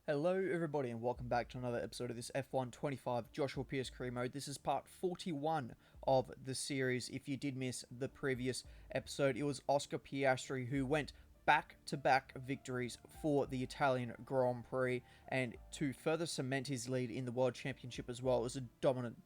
Hello everybody and welcome back to another episode of this F1 25 Joshua Pearce career mode. This is part 41 of the series. If you did miss the previous episode, it was Oscar Piastri who went back-to-back victories for the Italian Grand Prix, and to further cement his lead in the World Championship as well. It was a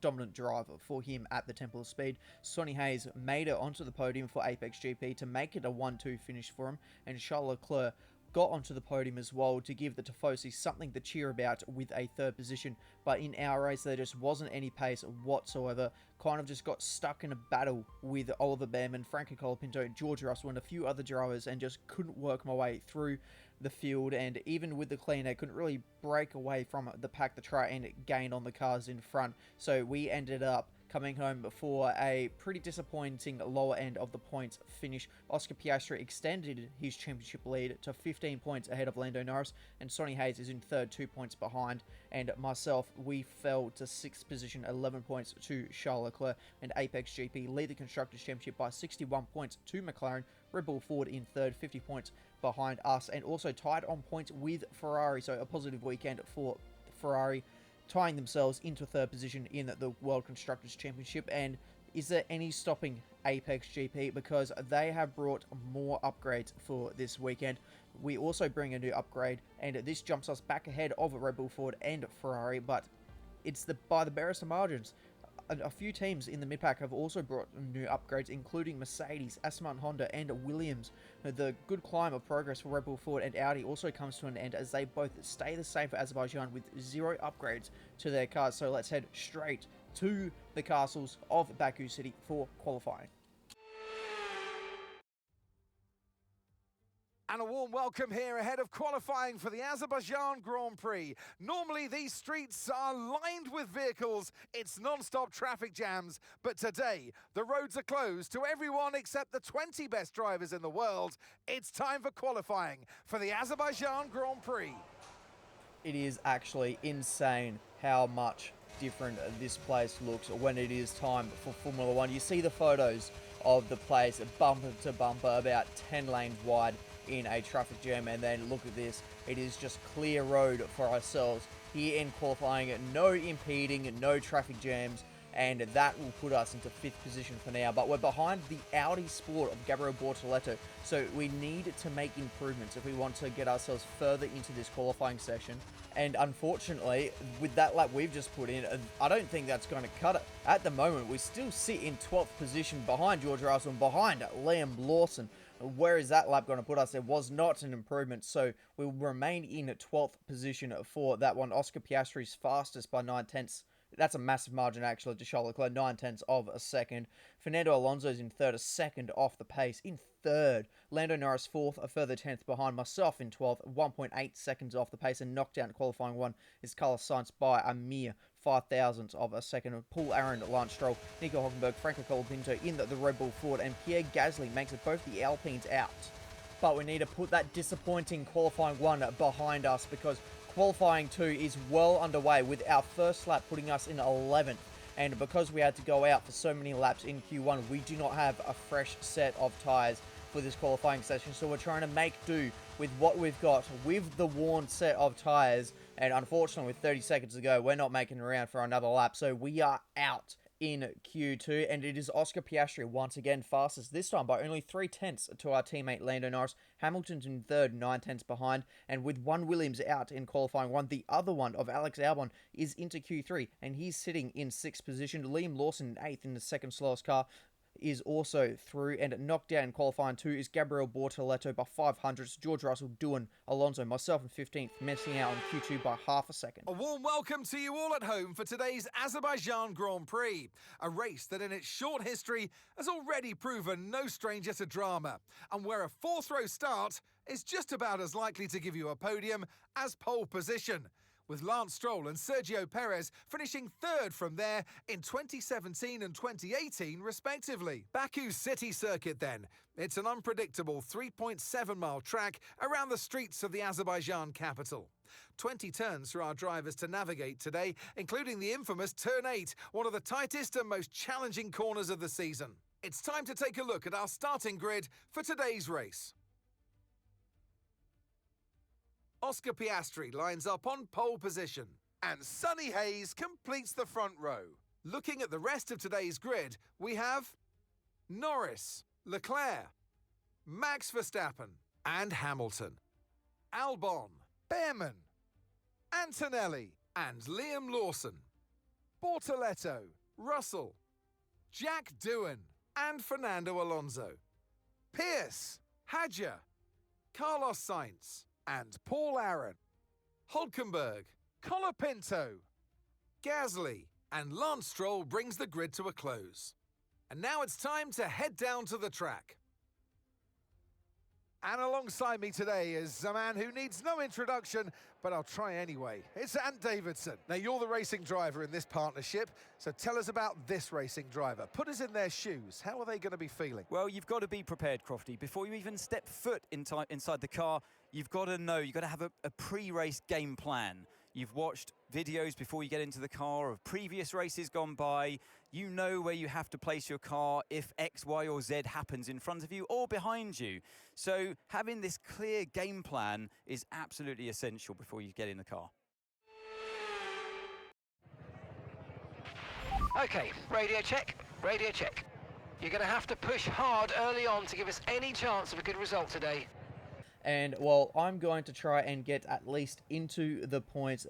dominant driver for him at the Temple of Speed. Sonny Hayes made it onto the podium for Apex GP to make it a 1-2 finish for him, and Charles Leclerc got onto the podium as well to give the Tifosi something to cheer about with a third position. But in our race, there just wasn't any pace whatsoever. Kind of just got stuck in a battle with Oliver Behrman, Franco Colapinto, George Russell, and a few other drivers, and just couldn't work my way through the field. And even with the clean air, couldn't really break away from the pack to try and gain on the cars in front. So we ended up coming home for a pretty disappointing lower end of the points finish. Oscar Piastri extended his championship lead to 15 points ahead of Lando Norris, and Sonny Hayes is in third, 2 points behind. And myself, we fell to 6th position, 11 points to Charles Leclerc, and Apex GP lead the Constructors' Championship by 61 points to McLaren. Red Bull Ford in third, 50 points behind us, and also tied on points with Ferrari, so a positive weekend for Ferrari, tying themselves into third position in the World Constructors' Championship. And is there any stopping Apex GP, because they have brought more upgrades for this weekend? We also bring a new upgrade, and this jumps us back ahead of Red Bull Ford and Ferrari, but it's by the barest of margins. A few teams in the mid-pack have also brought new upgrades, including Mercedes, Aston Martin Honda, and Williams. The good climb of progress for Red Bull Ford and Audi also comes to an end, as they both stay the same for Azerbaijan with 0 upgrades to their cars. So let's head straight to the castles of Baku City for qualifying. And a warm welcome here ahead of qualifying for the Azerbaijan Grand Prix. Normally these streets are lined with vehicles, it's non-stop traffic jams, but today the roads are closed to everyone except the 20 best drivers in the world. It's time for qualifying for the Azerbaijan Grand Prix. It is actually insane how much different this place looks when it is time for Formula One. You see the photos of the place bumper to bumper, about 10 lanes wide in a traffic jam, and then look at this. It is just clear road for ourselves here in qualifying. No impeding, no traffic jams, and that will put us into 5th position for now. But we're behind the Audi Sport of Gabriel Bortoleto, so we need to make improvements if we want to get ourselves further into this qualifying session. And unfortunately, with that lap we've just put in, I don't think that's going to cut it. At the moment, we still sit in 12th position behind George Russell and behind Liam Lawson. Where is that lap going to put us? There was not an improvement, so we'll remain in 12th position for that one. Oscar Piastri's fastest by 9 tenths. That's a massive margin, actually, to Charles Leclerc, 9 tenths of a second. Fernando Alonso's in third, a second off the pace. In third, Lando Norris 4th, a further 10th behind. Myself in 12th, 1.8 seconds off the pace. And knocked down qualifying 1 is Carlos Sainz by a mere 5 thousandths of a second. Paul Aaron, Lance Stroll, Nico Hülkenberg, Franco Colapinto in the Red Bull Ford, and Pierre Gasly makes it both the Alpines out. But we need to put that disappointing qualifying 1 behind us, because qualifying 2 is well underway, with our first lap putting us in 11th. And because we had to go out for so many laps in Q1, we do not have a fresh set of tyres for this qualifying session. So we're trying to make do with what we've got with the worn set of tyres. And unfortunately, with 30 seconds to go, we're not making it around for another lap. So we are out in Q2, and it is Oscar Piastri once again fastest, this time by only 3 tenths to our teammate Lando Norris. Hamilton's in third, 9 tenths behind, and with one Williams out in qualifying 1, the other one of Alex Albon is into Q3, and he's sitting in 6th position. Liam Lawson in 8th in the second slowest car is also through, and knocked down in qualifying 2 is Gabriel Bortoleto by 500ths. George Russell, Doohan, Alonso, myself in 15th, missing out on Q2 by half a second. A warm welcome to you all at home for today's Azerbaijan Grand Prix, a race that in its short history has already proven no stranger to drama, and where a 4th row start is just about as likely to give you a podium as pole position, with Lance Stroll and Sergio Perez finishing 3rd from there in 2017 and 2018 respectively. Baku City Circuit then. It's an unpredictable 3.7-mile track around the streets of the Azerbaijan capital. 20 turns for our drivers to navigate today, including the infamous Turn 8, one of the tightest and most challenging corners of the season. It's time to take a look at our starting grid for today's race. Oscar Piastri lines up on pole position, and Sonny Hayes completes the front row. Looking at the rest of today's grid, we have Norris, Leclerc, Max Verstappen and Hamilton, Albon, Behrman, Antonelli and Liam Lawson, Bortoletto, Russell, Jack Doohan and Fernando Alonso, Pearce, Hadjar, Carlos Sainz and Paul Aaron, Hulkenberg, Colapinto, Gasly and Lance Stroll brings the grid to a close. And now it's time to head down to the track. And alongside me today is a man who needs no introduction, but I'll try anyway. It's Ant Davidson. Now, you're the racing driver in this partnership, so tell us about this racing driver. Put us in their shoes. How are they going to be feeling? Well, you've got to be prepared, Crofty. Before you even step foot inside the car, you've got to know, you've got to have a pre-race game plan. You've watched videos before you get into the car of previous races gone by. You know where you have to place your car if X, Y or Z happens in front of you or behind you. So having this clear game plan is absolutely essential before you get in the car. Okay, radio check, radio check. You're going to have to push hard early on to give us any chance of a good result today. And, well, I'm going to try and get at least into the points.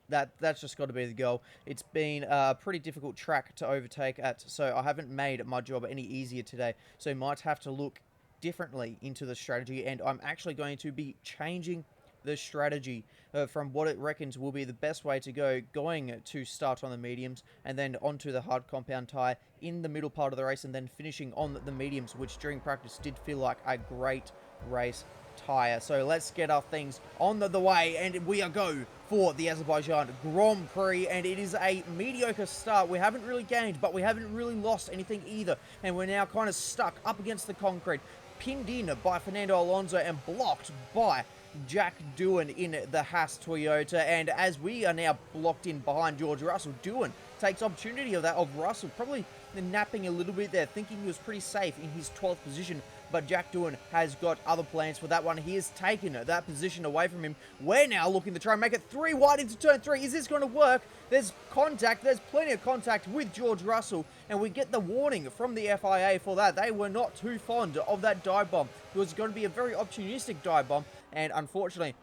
That's just got to be the goal. It's been a pretty difficult track to overtake at, so I haven't made my job any easier today. So I might have to look differently into the strategy, and I'm actually going to be changing the strategy from what it reckons will be the best way to go, going to start on the mediums and then onto the hard compound tyre in the middle part of the race and then finishing on the mediums, which during practice did feel like a great race tyre. So let's get our things on the way, and we are go for the Azerbaijan Grand Prix, and it is a mediocre start. We haven't really gained, but we haven't really lost anything either, and we're now kind of stuck up against the concrete, pinned in by Fernando Alonso and blocked by Jack Doohan in the Haas Toyota. And as we are now blocked in behind George Russell, Doohan takes opportunity of that, of Russell probably napping a little bit there, thinking he was pretty safe in his 12th position, but Jack Doohan has got other plans for that one. He has taken that position away from him. We're now looking to try and make it 3 wide into turn 3. Is this going to work? There's contact. There's plenty of contact with George Russell, and we get the warning from the FIA for that. They were not too fond of that dive bomb. It was going to be a very opportunistic dive bomb, and unfortunately,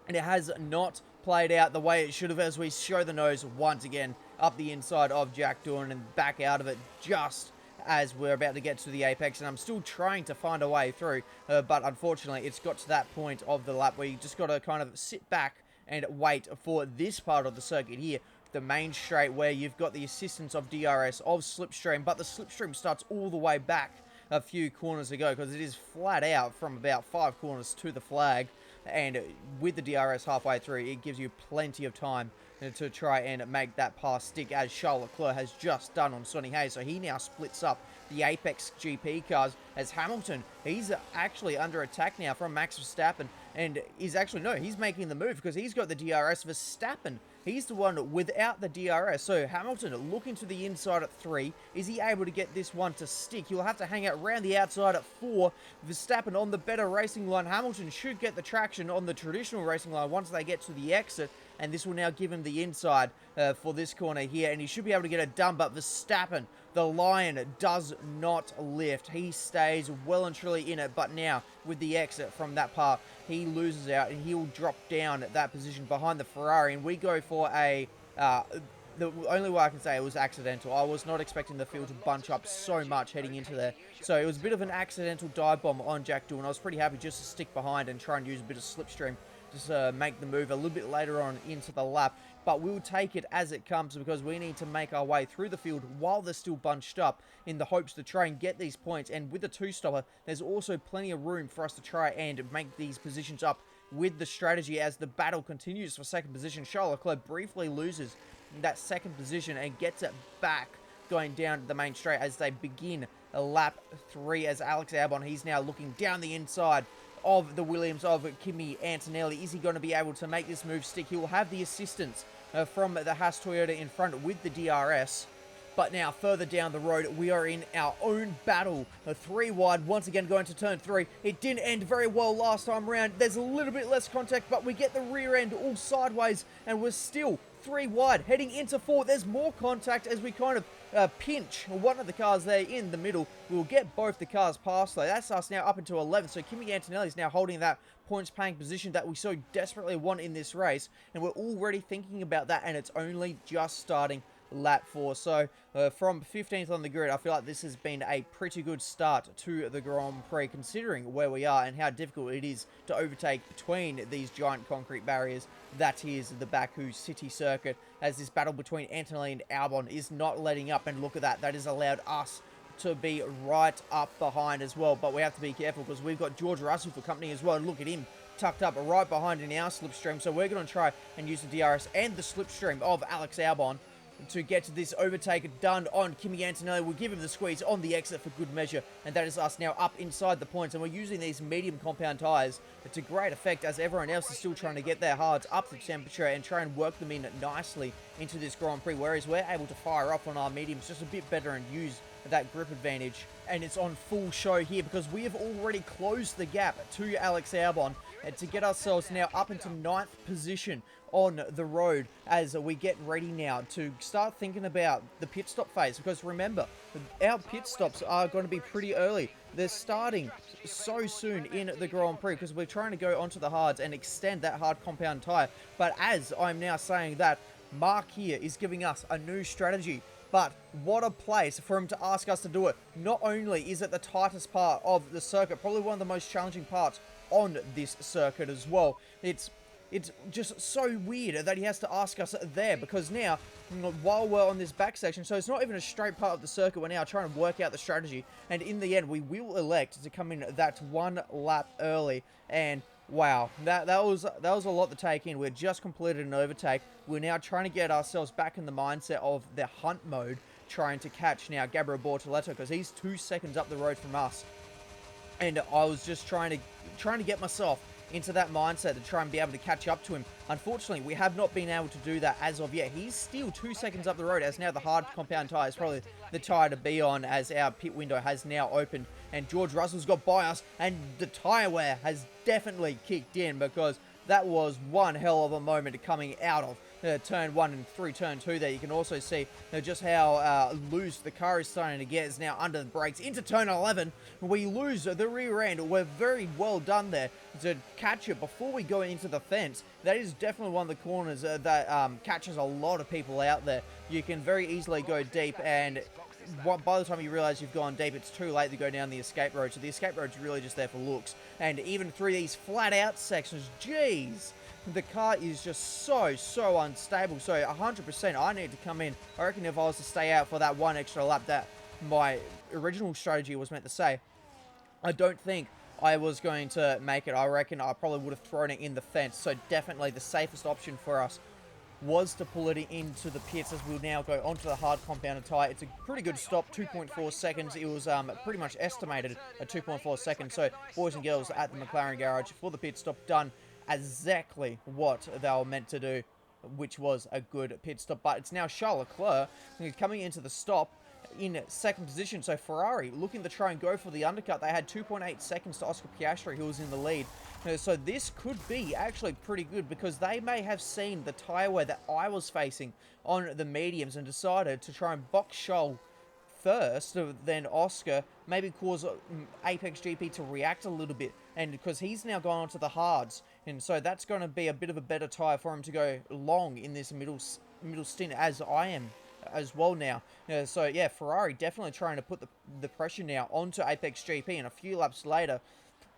it has not played out the way it should have, as we show the nose once again up the inside of Jack Doohan and back out of it just as we're about to get to the apex. And I'm still trying to find a way through, but unfortunately it's got to that point of the lap where you just got to kind of sit back and wait for this part of the circuit here, the main straight, where you've got the assistance of DRS, of slipstream, but the slipstream starts all the way back a few corners ago because it is flat out from about 5 corners to the flag, and with the DRS halfway through, it gives you plenty of time to try and make that pass stick, as Charles Leclerc has just done on Sonny Hayes. So he now splits up the Apex GP cars, as Hamilton, he's actually under attack now from Max Verstappen, and he's making the move because he's got the DRS. Verstappen, he's the one without the DRS. So Hamilton looking to the inside at 3. Is he able to get this one to stick? He'll have to hang out around the outside at 4. Verstappen on the better racing line. Hamilton should get the traction on the traditional racing line once they get to the exit, and this will now give him the inside for this corner here, and he should be able to get it done. But Verstappen, the Lion, does not lift. He stays well and truly in it, but now with the exit from that part, he loses out and he'll drop down at that position behind the Ferrari, and we go for a the only way I can say it was accidental. I was not expecting the field to bunch up so much heading into there. So it was a bit of an accidental dive bomb on Jack Doohan. I was pretty happy just to stick behind and try and use a bit of slipstream, just make the move a little bit later on into the lap. But we'll take it as it comes because we need to make our way through the field while they're still bunched up in the hopes to try and get these points. And with the 2-stopper, there's also plenty of room for us to try and make these positions up with the strategy as the battle continues for second position. Charles Leclerc briefly loses that second position and gets it back going down the main straight as they begin lap 3, as Alex Albon, he's now looking down the inside of the Williams of Kimi Antonelli. Is he going to be able to make this move stick? He will have the assistance from the Haas Toyota in front with the DRS, But now, further down the road, we are in our own battle. A 3 wide, once again going to turn 3. It didn't end very well last time around. There's a little bit less contact, but we get the rear end all sideways, and we're still 3 wide. Heading into 4, there's more contact as we kind of pinch one of the cars there in the middle. We'll get both the cars past, though. That's us now up into 11, so Kimi Antonelli is now holding that points-paying position that we so desperately want in this race, and we're already thinking about that, and it's only just starting lap 4. So from 15th on the grid, I feel like this has been a pretty good start to the Grand Prix, considering where we are and how difficult it is to overtake between these giant concrete barriers. That is the Baku City Circuit, as this battle between Antonelli and Albon is not letting up, and look at that. That has allowed us to be right up behind as well, but we have to be careful because we've got George Russell for company as well, and look at him tucked up right behind in our slipstream. So we're going to try and use the DRS and the slipstream of Alex Albon to get to this overtake done on Kimi Antonelli. We'll give him the squeeze on the exit for good measure, and that is us now up inside the points, and we're using these medium compound tyres to great effect as everyone else is still trying to get their hards up to temperature and try and work them in nicely into this Grand Prix, whereas we're able to fire up on our mediums just a bit better and use that grip advantage. And it's on full show here because we have already closed the gap to Alex Albon and to get ourselves now up into 9th position on the road as we get ready now to start thinking about the pit stop phase, because remember, our pit stops are going to be pretty early. They're starting so soon in the Grand Prix because we're trying to go onto the hards and extend that hard compound tyre. But as I'm now saying that, Mark here is giving us a new strategy. But what a place for him to ask us to do it. Not only is it the tightest part of the circuit, probably one of the most challenging parts on this circuit as well. It's just so weird that he has to ask us there, because now, while we're on this back section, so it's not even a straight part of the circuit, we're now trying to work out the strategy, and in the end, we will elect to come in that 1 lap early, and wow, that was a lot to take in. We've just completed an overtake. We're now trying to get ourselves back in the mindset of the hunt mode, trying to catch now Gabriel Bortoletto, because he's 2 seconds up the road from us, and I was just trying to get myself into that mindset to try and be able to catch up to him. Unfortunately, we have not been able to do that as of yet. He's still 2 seconds up the road, as now the hard compound tyre is probably the tyre to be on, as our pit window has now opened and George Russell's got by us, and the tyre wear has definitely kicked in, because that was one hell of a moment coming out of turn 1 and through turn 2 there. You can also see just how loose the car is starting to get. It's now under the brakes into turn 11. We lose the rear end. We're very well done there to catch it before we go into the fence. That is definitely one of the corners that catches a lot of people out there. You can very easily go deep, and by the time you realize you've gone deep, it's too late to go down the escape road. So the escape road's really just there for looks. And even through these flat out sections, geez, the car is just so unstable. So 100% I need to come in. I reckon if I was to stay out for that 1 extra lap that my original strategy was meant to say, I don't think I was going to make it. I reckon I probably would have thrown it in the fence. So definitely the safest option for us was to pull it into the pits, as we'll now go onto the hard compounded tyre. It's a pretty good stop, 2.4 seconds. It was pretty much estimated at 2.4 seconds. So boys and girls at the McLaren garage for the pit stop, done exactly what they were meant to do, which was a good pit stop. But it's now Charles Leclerc who's coming into the stop in second position. So Ferrari looking to try and go for the undercut. They had 2.8 seconds to Oscar Piastri, who was in the lead. So this could be actually pretty good, because they may have seen the tyre wear that I was facing on the mediums and decided to try and box Charles first, then Oscar, maybe cause Apex GP to react a little bit, and because he's now gone onto the hards, and so that's going to be a bit of a better tyre for him to go long in this middle stint, as I am as well now. So yeah, Ferrari definitely trying to put the pressure now onto Apex GP, and a few laps later,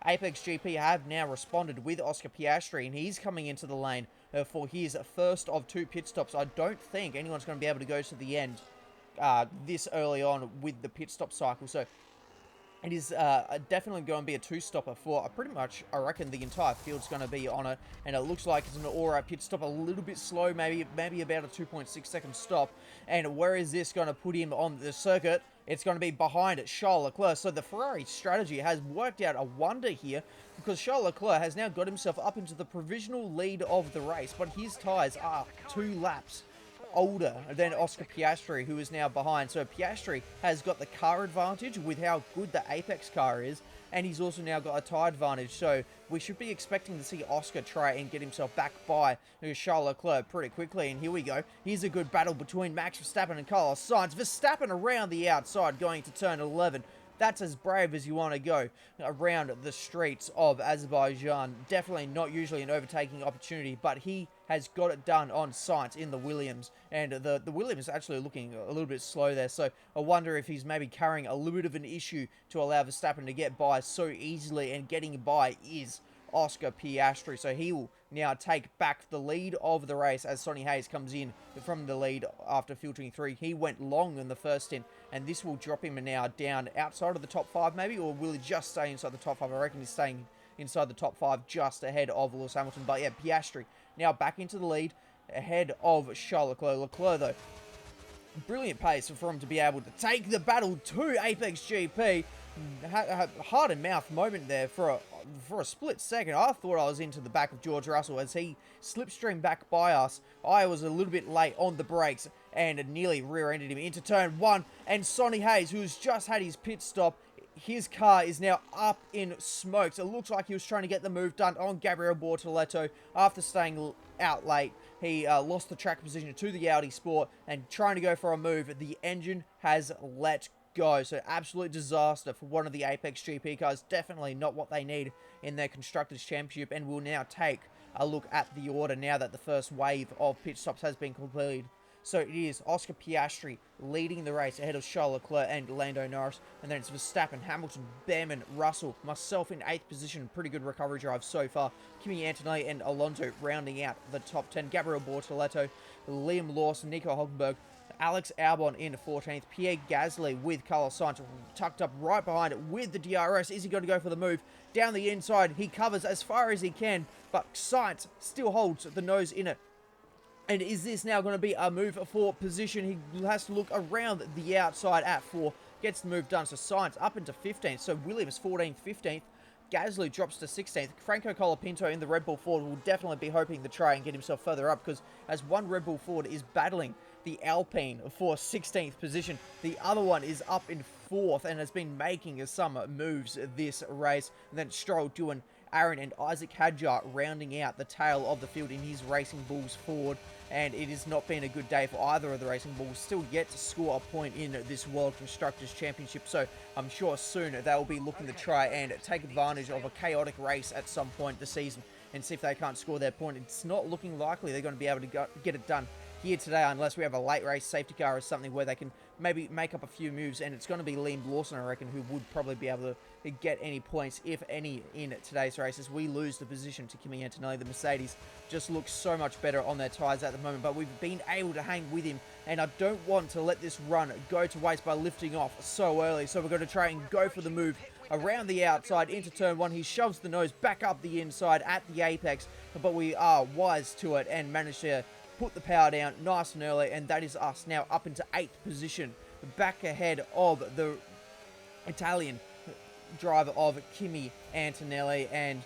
Apex GP have now responded with Oscar Piastri, and he's coming into the lane for his first of 2 pit stops. I don't think anyone's going to be able to go to the end this early on with the pit stop cycle. So it is definitely going to be a 2-stopper for pretty much, I reckon, the entire field's going to be on it. And it looks like it's an alright pit stop, a little bit slow, maybe about a 2.6 second stop. And where is this going to put him on the circuit? It's going to be behind Charles Leclerc. So the Ferrari strategy has worked out a wonder here, because Charles Leclerc has now got himself up into the provisional lead of the race, but his tyres are 2 laps older than Oscar Piastri, who is now behind. So Piastri has got the car advantage with how good the Apex car is, and he's also now got a tyre advantage. So we should be expecting to see Oscar try and get himself back by Charles Leclerc pretty quickly. And here we go. Here's a good battle between Max Verstappen and Carlos Sainz. Verstappen around the outside going to turn 11. That's as brave as you want to go around the streets of Azerbaijan. Definitely not usually an overtaking opportunity, but he has got it done on Sainz in the Williams. And the Williams is actually looking a little bit slow there, so I wonder if he's maybe carrying a little bit of an issue to allow Verstappen to get by so easily, and getting by is Oscar Piastri. So he will now take back the lead of the race as Sonny Hayes comes in from the lead after filtering through. He went long in the first stint, and this will drop him now down outside of the top 5 maybe, or will he just stay inside the top 5? I reckon he's staying inside the top 5 just ahead of Lewis Hamilton. But yeah, Piastri now back into the lead ahead of Charles Leclerc. Leclerc though, brilliant pace for him to be able to take the battle to Apex GP. Heart and mouth moment there for a split second. I thought I was into the back of George Russell as he slipstreamed back by us. I was a little bit late on the brakes and nearly rear-ended him into turn 1. And Sonny Hayes, who's just had his pit stop, his car is now up in smokes. It looks like he was trying to get the move done on Gabriel Bortoleto after staying out late. He lost the track position to the Audi Sport and trying to go for a move. The engine has let go. So absolute disaster for one of the Apex GP cars. Definitely not what they need in their Constructors' Championship. And we'll now take a look at the order now that the first wave of pit stops has been completed. So it is Oscar Piastri leading the race ahead of Charles Leclerc and Lando Norris. And then it's Verstappen, Hamilton, Behrman, Russell, myself in 8th position. Pretty good recovery drive so far. Kimi Antonelli and Alonso rounding out the top 10. Gabriel Bortoleto, Liam Lawson, Nico Hulkenberg, Alex Albon in 14th. Pierre Gasly with Carlos Sainz tucked up right behind it with the DRS. Is he going to go for the move? Down the inside, he covers as far as he can, but Sainz still holds the nose in it. And is this now going to be a move for position? He has to look around the outside at 4. Gets the move done. So Sainz up into 15th. So Williams 14th, 15th. Gasly drops to 16th. Franco Colapinto in the Red Bull Ford will definitely be hoping to try and get himself further up, because as one Red Bull Ford is battling the Alpine for 16th position, the other one is up in 4th and has been making some moves this race. And then Stroll doing Aaron and Isaac Hadjar rounding out the tail of the field in his Racing Bulls Ford. And it has not been a good day for either of the Racing Bulls. Still yet to score a point in this World Constructors' Championship. So I'm sure soon they will be looking to try and take advantage of a chaotic race at some point this season and see if they can't score their point. It's not looking likely they're going to be able to get it done here today, unless we have a late race safety car or something where they can maybe make up a few moves. And it's going to be Liam Lawson, I reckon, who would probably be able to get any points, if any, in today's races. We lose the position to Kimi Antonelli. The Mercedes just looks so much better on their tyres at the moment, but we've been able to hang with him, and I don't want to let this run go to waste by lifting off so early. So we're going to try and go for the move around the outside into turn 1. He shoves the nose back up the inside at the apex, but we are wise to it and manage to put the power down nice and early, and that is us now up into 8th position, back ahead of the Italian driver of Kimi Antonelli. And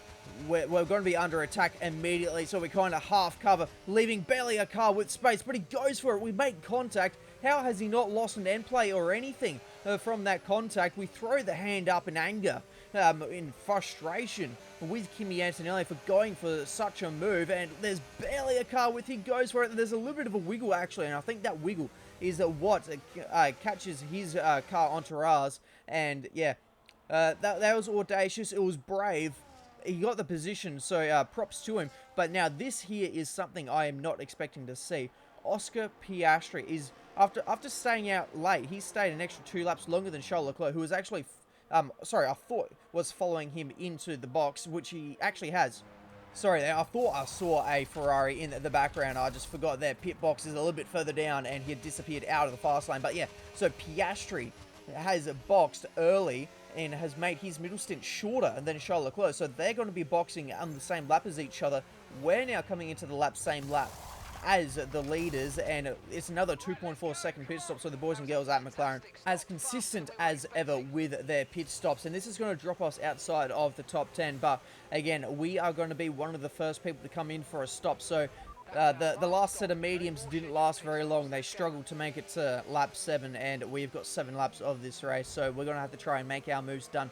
we're going to be under attack immediately, so we kind of half cover, leaving barely a car with space, but he goes for it. We make contact. How has he not lost an end play or anything from that contact? We throw the hand up in anger, in frustration with Kimi Antonelli for going for such a move, and there's barely a car with him. Goes for it. There's a little bit of a wiggle actually, and I think that wiggle is what catches his car onto ours. And yeah, that was audacious. It was brave. He got the position, so props to him. But now this here is something I am not expecting to see. Oscar Piastri is, after staying out late, he stayed an extra 2 laps longer than Charles Leclerc, who was actually, I thought was following him into the box, which he actually has. Sorry, I thought I saw a Ferrari in the background. I just forgot their pit box is a little bit further down, and he had disappeared out of the fast lane. But yeah, so Piastri has boxed early and has made his middle stint shorter than Charles Leclerc. So they're going to be boxing on the same lap as each other. We're now coming into the same lap as the leaders, and it's another 2.4 second pit stop. So the boys and girls at McLaren as consistent as ever with their pit stops, and this is going to drop us outside of the top 10. But again, we are going to be one of the first people to come in for a stop. So The last set of mediums didn't last very long. They struggled to make it to lap 7, and we've got 7 laps of this race, so we're going to have to try and make our moves done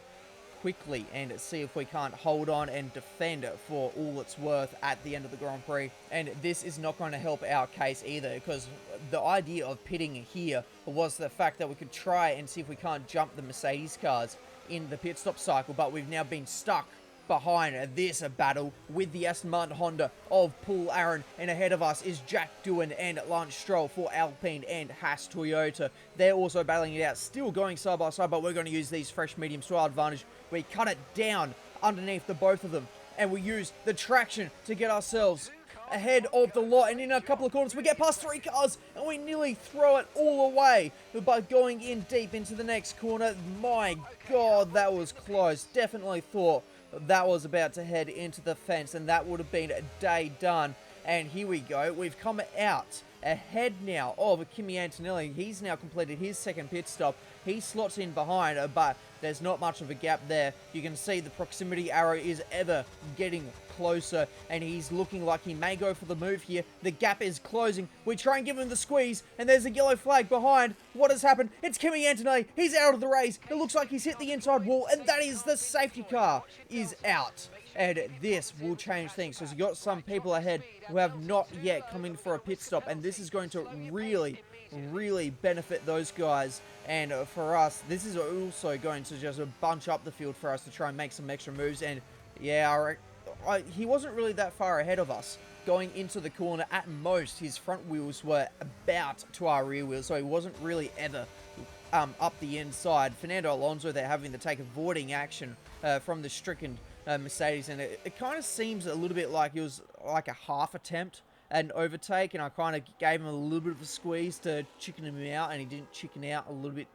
quickly and see if we can't hold on and defend for all it's worth at the end of the Grand Prix. And this is not going to help our case either, because the idea of pitting here was the fact that we could try and see if we can't jump the Mercedes cars in the pit stop cycle, but we've now been stuck behind this battle with the Aston Martin Honda of Paul Aaron, and ahead of us is Jack Doohan and Lance Stroll for Alpine and Haas Toyota. They're also battling it out, still going side by side, but we're going to use these fresh mediums to our advantage. We cut it down underneath the both of them, and we use the traction to get ourselves ahead of the lot, and in a couple of corners we get past 3 cars and we nearly throw it all away by going in deep into the next corner. My god, that was close. Definitely thought that was about to head into the fence, and that would have been a day done. And here we go. We've come out ahead now of Kimi Antonelli. He's now completed his second pit stop. He slots in behind, but there's not much of a gap there. You can see the proximity arrow is ever getting closer, and he's looking like he may go for the move here. The gap is closing. We try and give him the squeeze, and there's a yellow flag behind. What has happened? It's Kimi Antonelli. He's out of the race. It looks like he's hit the inside wall, and that is the safety car is out. And this will change things, because you've got some people ahead who have not yet come in for a pit stop, and this is going to really benefit those guys. And for us, this is also going to just bunch up the field for us to try and make some extra moves. And yeah, he wasn't really that far ahead of us going into the corner. At most, his front wheels were about to our rear wheels, so he wasn't really ever up the inside. Fernando Alonso, they're having to take avoiding action from the stricken Mercedes, and it kind of seems a little bit like it was like a half attempt at an overtake, and I kind of gave him a little bit of a squeeze to chicken him out, and he didn't chicken out a little bit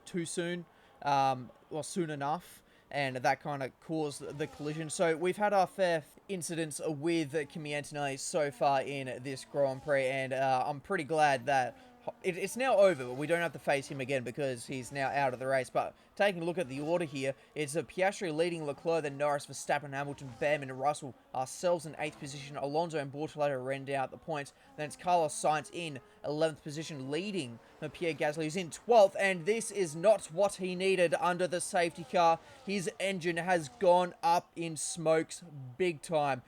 too soon, or soon enough, and that kind of caused the collision. So we've had our fair incidents with Kimi Antonelli so far in this Grand Prix, and I'm pretty glad that it's now over, but we don't have to face him again because he's now out of the race. But taking a look at the order here, it's Piastri leading Leclerc, then Norris, Verstappen, Hamilton, Behrman, and Russell. Ourselves in 8th position. Alonso and Bortoleto ran down at the points. Then it's Carlos Sainz in 11th position, leading Pierre Gasly, who's in 12th. And this is not what he needed under the safety car. His engine has gone up in smokes big time.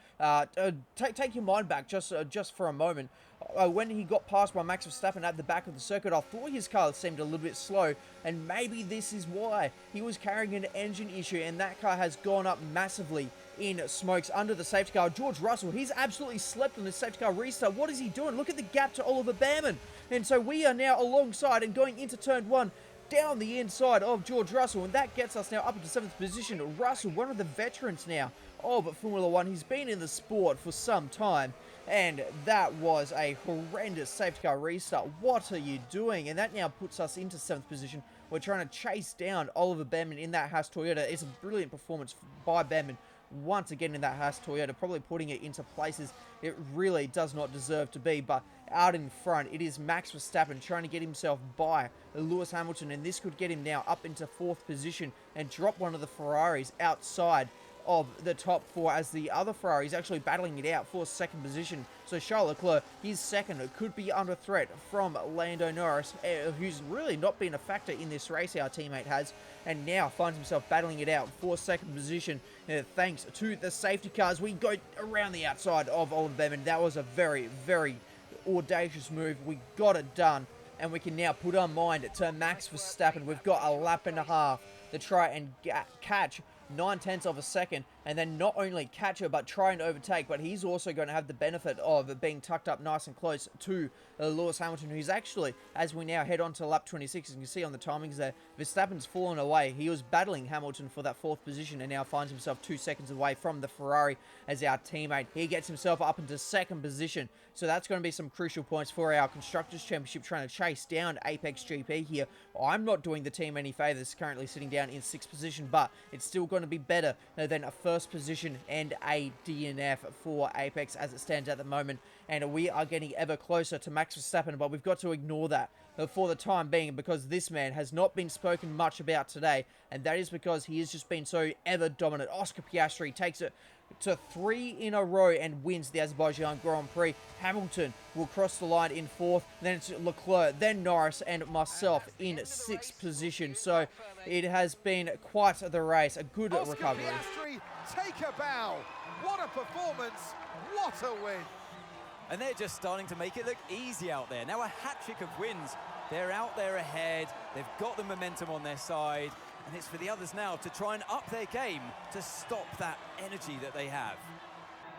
Take your mind back just for a moment. When he got passed by Max Verstappen at the back of the circuit, I thought his car seemed a little bit slow, and maybe this is why. He was carrying an engine issue, and that car has gone up massively in smokes under the safety car. George Russell, he's absolutely slept on the safety car restart. What is he doing? Look at the gap to Oliver Behrman. And so we are now alongside and going into turn 1 down the inside of George Russell, and that gets us now up into 7th position. Russell, one of the veterans now of Formula 1. He's been in the sport for some time, and that was a horrendous safety car restart. What are you doing? And that now puts us into 7th position. We're trying to chase down Oliver Behrman in that Haas Toyota. It's a brilliant performance by Behrman once again in that Haas Toyota, probably putting it into places it really does not deserve to be. But out in front, it is Max Verstappen trying to get himself by Lewis Hamilton, and this could get him now up into 4th position and drop one of the Ferraris outside of the top 4, as the other Ferrari is actually battling it out for 2nd position. So Charles Leclerc, his second, could be under threat from Lando Norris, who's really not been a factor in this race, our teammate has, and now finds himself battling it out for 2nd position thanks to the safety cars. We go around the outside of Oliver Behrman. That was a very audacious move. We got it done, and we can now put our mind to Max Verstappen. We've got a lap and a half to try and catch 9/10 of a second, and then not only catch her but try and overtake. But he's also going to have the benefit of being tucked up nice and close to Lewis Hamilton, who's actually, as we now head on to lap 26, as you can see on the timings there, Verstappen's fallen away. He was battling Hamilton for that 4th position and now finds himself 2 seconds away from the Ferrari as our teammate. He gets himself up into 2nd position, so that's going to be some crucial points for our Constructors' Championship, trying to chase down Apex GP here. I'm not doing the team any favours, currently sitting down in 6th position, but it's still going to be better than a 1st position and a DNF for Apex as it stands at the moment. And we are getting ever closer to Max Verstappen, but we've got to ignore that for the time being, because this man has not been spoken much about today, and that is because he has just been so ever dominant. Oscar Piastri takes it to 3 in a row and wins the Azerbaijan Grand Prix. Hamilton will cross the line in 4th, then it's Leclerc, then Norris, and myself in 6th position. So it has been quite the race, a good recovery. Piastri, take a bow. What a performance, what a win. And they're just starting to make it look easy out there. Now a hat-trick of wins. They're out there ahead, they've got the momentum on their side, and it's for the others now to try and up their game to stop that energy that they have.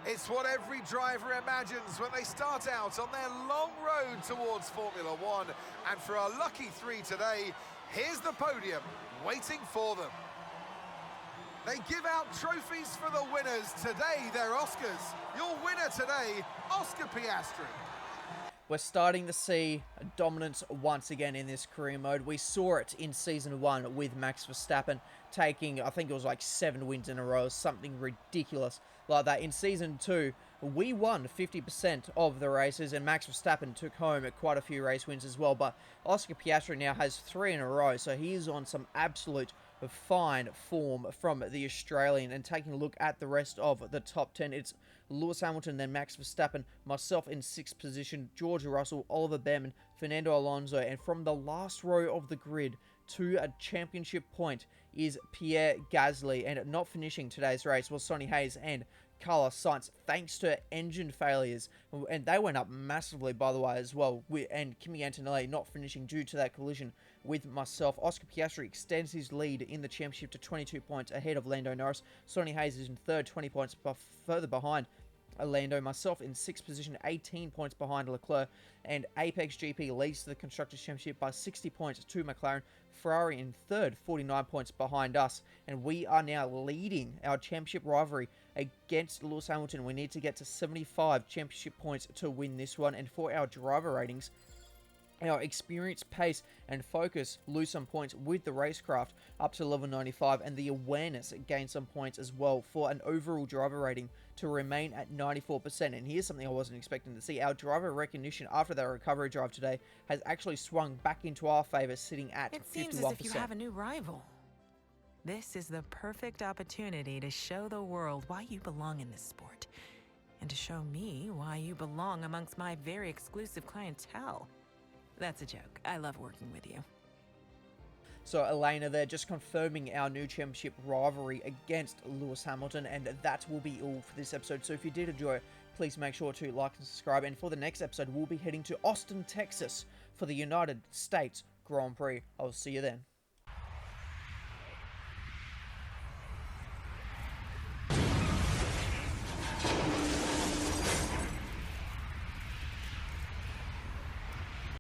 It's what every driver imagines when they start out on their long road towards Formula One. And for our lucky 3 today, here's the podium waiting for them. They give out trophies for the winners. Today, they're Oscars. Your winner today, Oscar Piastri. We're starting to see dominance once again in this career mode. We saw it in Season 1 with Max Verstappen taking, I think it was like 7 wins in a row, something ridiculous like that. In Season 2, we won 50% of the races, and Max Verstappen took home quite a few race wins as well. But Oscar Piastri now has 3 in a row, so he is on some absolute fine form from the Australian. And taking a look at the rest of the top 10, it's Lewis Hamilton, then Max Verstappen, myself in 6th position, George Russell, Oliver Behrman, Fernando Alonso, and from the last row of the grid to a championship point is Pierre Gasly. And not finishing today's race was Sonny Hayes and Carlos Sainz, thanks to engine failures, and they went up massively, by the way, as well, and Kimi Antonelli not finishing due to that collision with myself. Oscar Piastri extends his lead in the championship to 22 points ahead of Lando Norris. Sonny Hayes is in 3rd, 20 points further behind Lando. Myself in 6th position, 18 points behind Leclerc, and Apex GP leads the Constructors' Championship by 60 points to McLaren. Ferrari in 3rd, 49 points behind us, and we are now leading our championship rivalry against Lewis Hamilton. We need to get to 75 championship points to win this one, and for our driver ratings, our experience, pace, and focus lose some points with the racecraft up to level 95, and the awareness gain some points as well for an overall driver rating to remain at 94%. And here's something I wasn't expecting to see. Our driver recognition after that recovery drive today has actually swung back into our favor, sitting at 51%. It seems as if you have a new rival. This is the perfect opportunity to show the world why you belong in this sport, and to show me why you belong amongst my very exclusive clientele. That's a joke. I love working with you. So Elena there just confirming our new championship rivalry against Lewis Hamilton, and that will be all for this episode. So if you did enjoy it, please make sure to like and subscribe. And for the next episode, we'll be heading to Austin, Texas for the United States Grand Prix. I'll see you then.